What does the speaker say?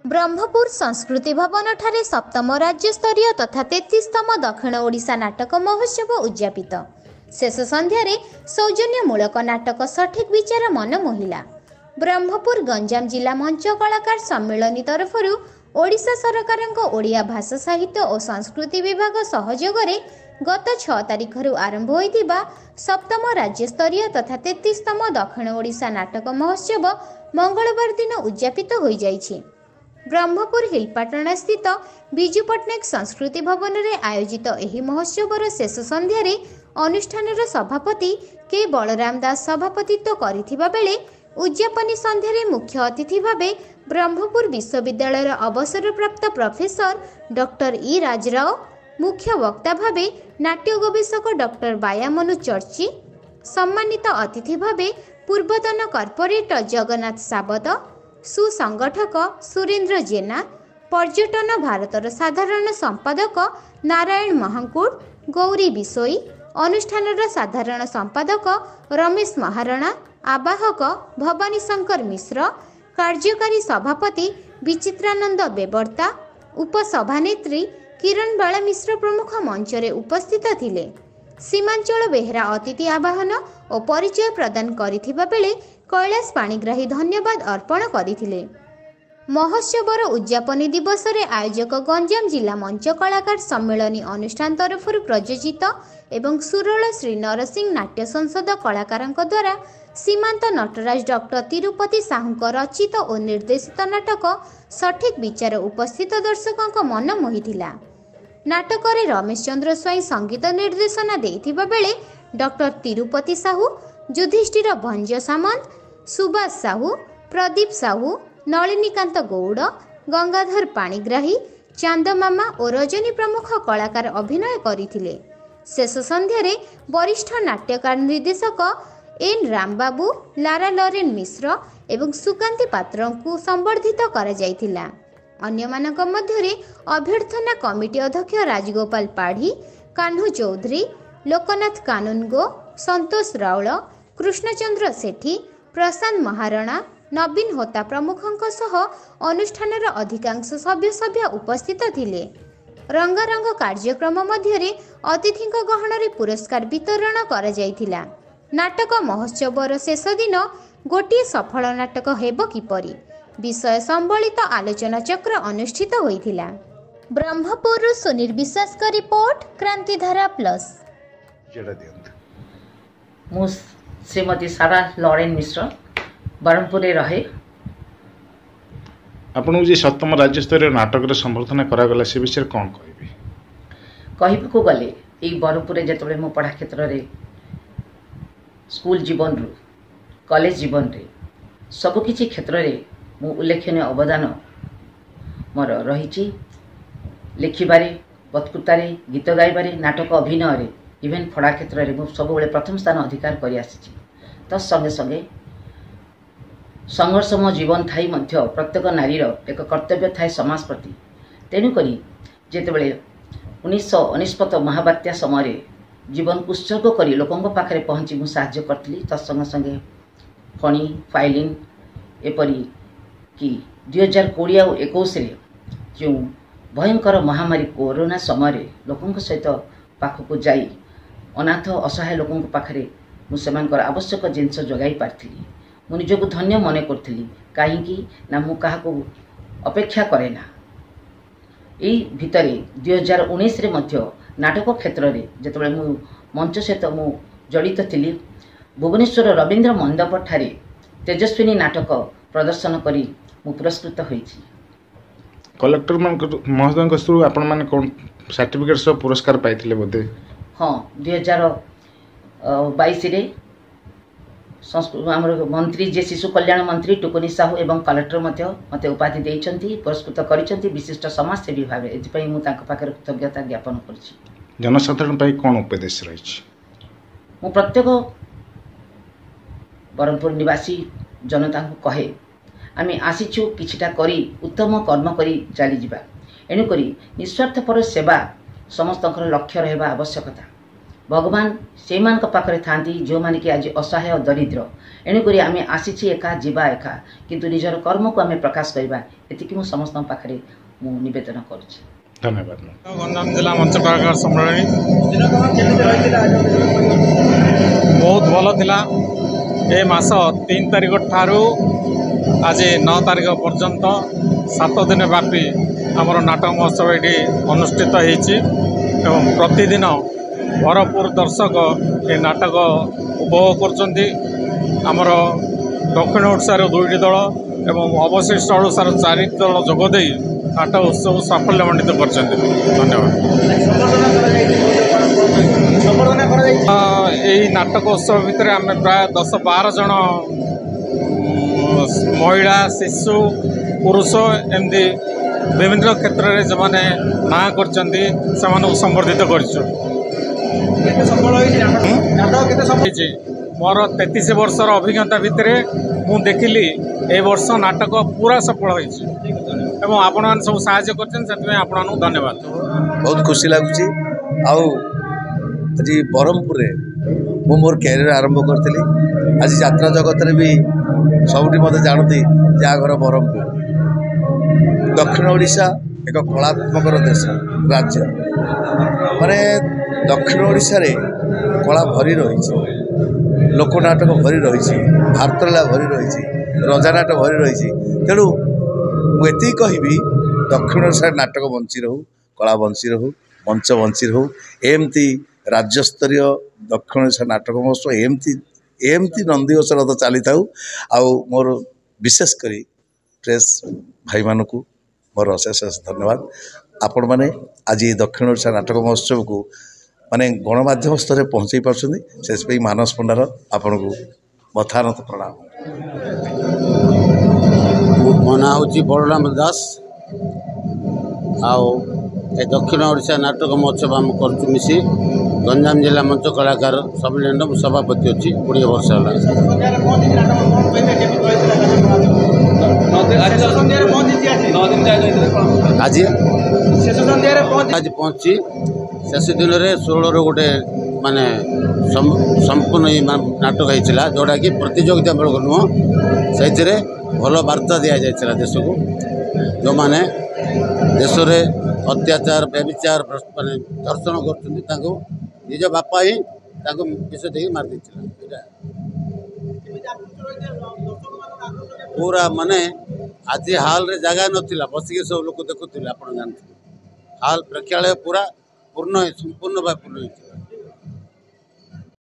ब्रह्मपुर संस्कृति भवन ठारे सप्तम राज्यस्तरीय तथा 33तम दक्षिण ओडिशा नाटक महोत्सव उद्यापित। शेष संध्यारे सौजन्यमूलक नाटक सठिक विचार मन मोहिला। ब्रह्मपुर गंजाम जिला मंच कलाकार सम्मेलन तरफरु ओडिशा सरकारक ओडिया भाषा साहित्य और संस्कृति विभाग सहयोग गत 6 तारिखर आरंभ होइतिबा सप्तम राज्यस्तरीय तथा 33तम दक्षिण ओडिशा नाटक महोत्सव मंगलवार दिन उद्यापित हो जाइछि। ब्रह्मपुर हिलपाटना स्थित विजु पट्टनायक संस्कृति भवन में आयोजित एही महोत्सवर शेष संध्यारे अनुष्ठानर सभापति के बलराम दास सभापतित्व करिथिबा बेले उद्यापनी संध्यारे मुख्य अतिथि भावे ब्रह्मपुर विश्वविद्यालय अवसरप्राप्त प्रोफेसर डॉक्टर ई राजराव, मुख्य वक्ता भावे नाट्य गवेषक डॉक्टर बायामनु चर्ची, सम्मानित अतिथि भावे पूर्वतन कॉर्पोरेटर जगन्नाथ साबत, सुसंगठक सुरेंद्र जेना, पर्यटन भारतर साधारण संपादक नारायण महाकुड, गौरी बिसोई, अनुष्ठानर साधारण संपादक रमेश महाराणा, आवाहक भवानी शंकर मिश्र, कार्यकारी सभापति विचित्रानंद बेबर्ता, उपसभानेत्री किरण बाला मिश्र प्रमुख मंचरे उपस्थित थिले। सीमांचल बेहरा अतिथि आवाहन और परिचय प्रदान करिथिबा बेले कैलाश पाणिग्राही धन्यवाद अर्पण करिथिले। महोत्सवर उद्यापनी दिवस रे आयोजक गंजाम जिला मंच कलाकार सम्मेलनी अनुष्ठान तरफरु प्रयोजित एवं सुरला श्री नरसिंह नाट्य संसद कलाकारंक द्वारा सीमांत नटराज डॉक्टर तिरुपति साहू रचित और निर्देशित नाटक सठिक विचार उपस्थित दर्शकों मन मोहिथिला। नाटक रे रमेश चंद्र स्वाई संगीत निर्देशना देथिबा बेले डॉक्टर तिरुपति साहू, युधिष्ठिर भंज सामंत, सुभाष साहू, प्रदीप साहू, नलिनीकांत गौड़, गंगाधर पाणिग्राही, चांदमामा और रजनी प्रमुख कलाकार अभिनय करिथिले। शेष संध्यारे वरिष्ठ नाट्यकार निर्देशक एन रामबाबू, लारा लरेन मिश्र एवं सुकांती पात्र को संबर्धित करा जायथिला। अन्यमानक मध्यरे अभ्यर्थना कमिटी अध्यक्ष राजगोपाल पाढ़ी, कान्हू चौधरी, लोकनाथ कानुनगो, संतोष राउल, कृष्णचंद्र सेठी, प्रशांत महाराणा, नवीन होता प्रमुखों सह अनुष्ठानर अधिकांश सभ्य उपस्थित थिले। रंगारंग कार्यक्रम मध्यरे अतिथिंक गहणरे पुरस्कार वितरण करा जायथिला। नाटक महोत्सवर शेष दिन गोटिए सफल नाटक हेबो किपरि विषय संबलित आलोचना चक्र अनुष्ठित होइथिला। ब्रह्मपुर सुनील विश्वास का रिपोर्ट, क्रांतिधारा प्लस। मु श्रीमती सारा लरेन मिश्र ब्रह्मपुर रहे। आपन जे सप्तम राज्य स्तरीय नाटक रे संबर्धना करा गला से विषय कोन कहबे? कहबको गले एई ब्रह्मपुर जेतबे मो पढ़ा क्षेत्र रे स्कूल जीवन रु कॉलेज जीवन रे सब किछि क्षेत्र रे मु उल्लेखनीय अवदान मोर रही। लिखिबारे, बतकुतारे, गीत गाइबारे, नाटक अभिनय रे इवेन फड़ा क्षेत्र रे मु सब बेले प्रथम स्थान अधिकार करि आसी। तस संगे संगे संघर्षमय जीवन थाई मध्य प्रत्येक नारीर एक कर्तव्य थाए समाज प्रति। तेणुक जितेबले 1949 महाबात्या समय जीवन उत्सर्ग करी लोकों पाखे पहुँची मु साहाय्य करती। तत्संगे संगे फणी फाइलिन एपरी कि 2020 और 21 जो भयंकर महामारी कोरोना समय लोकों सहित पाखक जाई अनाथ असहाय लोकों पाखे मुझे आवश्यक जिनस जगाई पारी। मु निजक धन्य मन करी कहीं ना मु क्या अपेक्षा करे ना। यही भितर 2019 रे मध्य नाटक क्षेत्र में जिते मु मंच सहित मु जड़ित थी भुवनेश्वर रवींद्र मंडप ठारे तेजस्विनी नाटक प्रदर्शन करी मु पुरस्कृत होईछि। कलेक्टर महोदय आपण माने कोन सर्टिफिकेट सब पुरस्कार पाइथिले बोधे? हाँ, 2022 रे आमर मंत्री जे शिशु कल्याण मंत्री टुकुनी साहू एवं कलेक्टर मते उपाधि देइछंती, पुरस्कृत करिछंती विशिष्ट समाजसेवी भावे। एथिपई मु तांको पाखरे कृतज्ञता ज्ञापन करछि। जनसाधारण पई कोन उपदेश रहिछि? मु प्रत्येक ब्रह्मपुर निवासी जनता को कहे आमे आसीछु किछिटा करी उत्तम कर्म करी चली जिबा। एणु करी निस्वार्थपर सेवा समस्त लक्ष्य रहबा आवश्यकता। भगवान से पाखरे थांती जो माने कि आज असहाय और दरिद्र एणुकरी आम आसी एका जीवा एका किंतु निजर कर्म को आम प्रकाश करवा एतिकी मु समस्त पाखरे मु निवेदन करुछि। धन्यवाद। गंजाम जिला मंच कलाकार सम्मेलन बहुत भल थिला। ए मास 3 तारिख ठारू आज 9 तारिख पर्यंत 7 दिन व्यापी आमर नाटक महोत्सव ये अनुष्ठित होती एवं प्रतिदिन भरपूर दर्शक ये नाटक उपभोग करमर दक्षिण ओडिशार 2टी दल एवं अवशिष्ट ओडिशार 4 दल जोगदे नाटक उत्सव साफल्यमंडित कर। धन्यवाद। यही नाटक उत्सव भितर आम प्राय 10-12 जन महिला शिशु पुरुष एमती विभिन्न क्षेत्र में जो मैंने ना कर संबर्धित कर। मोर 33 वर्षर अभिज्ञता भितर मु देखिली ए वर्ष नाटक पूरा सफल होइछि एवं आपण मान सब सहाय्य करछन सेतमे आपण धन्यवाद। बहुत खुशी लगुच। आज ब्रह्मपुर मु मोर कैरियर आरंभ करी। आज यात्रा जगत में भी सबुठी मत जानती जहाँ घर ब्रह्मपुर। दक्षिण ओडिशा एक कलात्मक देश राज्य माने दक्षिण ओडिशा रे कला भरी रही, लोकनाटक भरी रही, भारतला भरी रही, रजानाट भरी रही। तेणु मुझे कहबी दक्षिण ओडिशा नाटक बंची रहू, कला बंची रहू, मंच बंची रहू। एमती राज्यस्तरीय दक्षिण ओडिशा नाटक महोत्सव एमती नंदीघोष रथ चली था। मोर विशेषकर प्रेस भाई मानू मोर अशेष धन्यवाद। आपण मैंने आज दक्षिण ओडिशा नाटक महोत्सव को माने गणमाध्यम स्तर में पहुँचाई पार्टी मानस पंडार आपण को मथानत प्रणाम। मो ना हूँ बलराम दास। आओ दक्षिण ओडिशा नाटक महोत्सव आम कर मिसी गंजाम जिला मंच कलाकार सम्मेलन सभापति अच्छी 20 वर्ष है। आज पहुँची शेष दिन में 16 गोटे माने संपूर्ण नाटक होता जोटा कि प्रतियोगितामूलक नुह से भल वार्ता दि जाता देश को जो मैंने देश में अत्याचार व्यभिचार माने दर्शन कर निज बापा ही विष दे मार पूरा माने आज हाल रे जगह नाला बसिक सब लोग देखुले आप जानते हाल प्रेक्षालय पूरा पूर्ण संपूर्ण भाव पूर्ण।